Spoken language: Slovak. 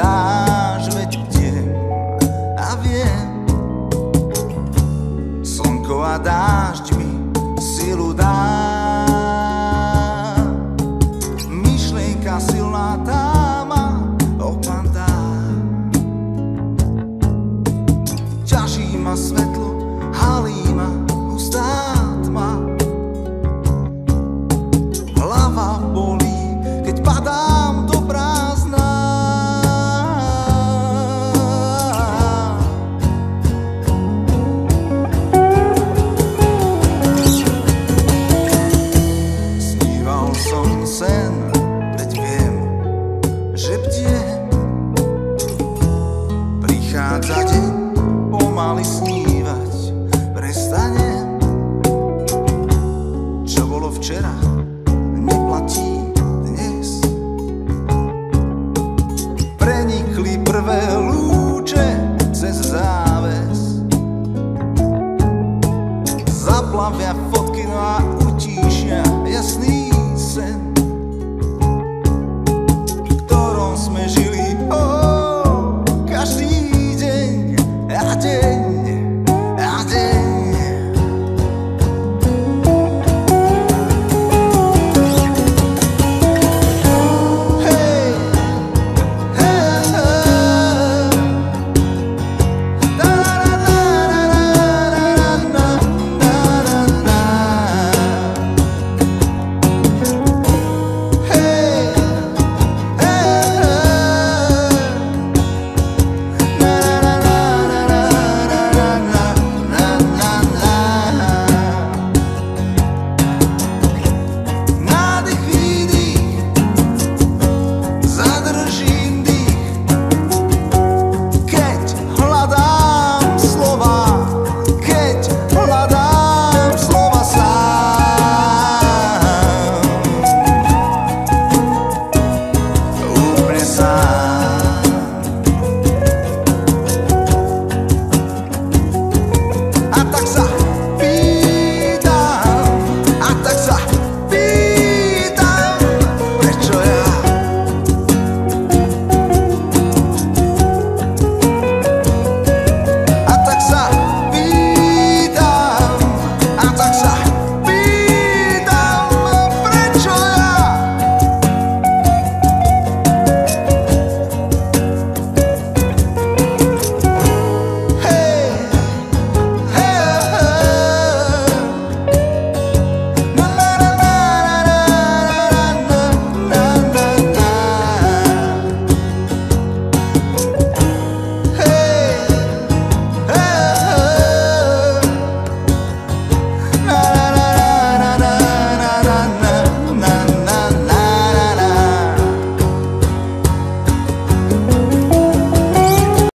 hľadáš, veď bdiem a viem. Slnko a dážď mi silu dá, myšlienka silná tá ma opadá. Ťaží ma svetlo, halí ma hustá tma, hlava bolí, keď padám do prázdna. Sníval som sen, veď viem, že bdiem. Prichádza deň, pomaly snívať prestanem. Čo bolo včera, neplatí dnes. Prenikli prvé lúče cez záves, zaplavia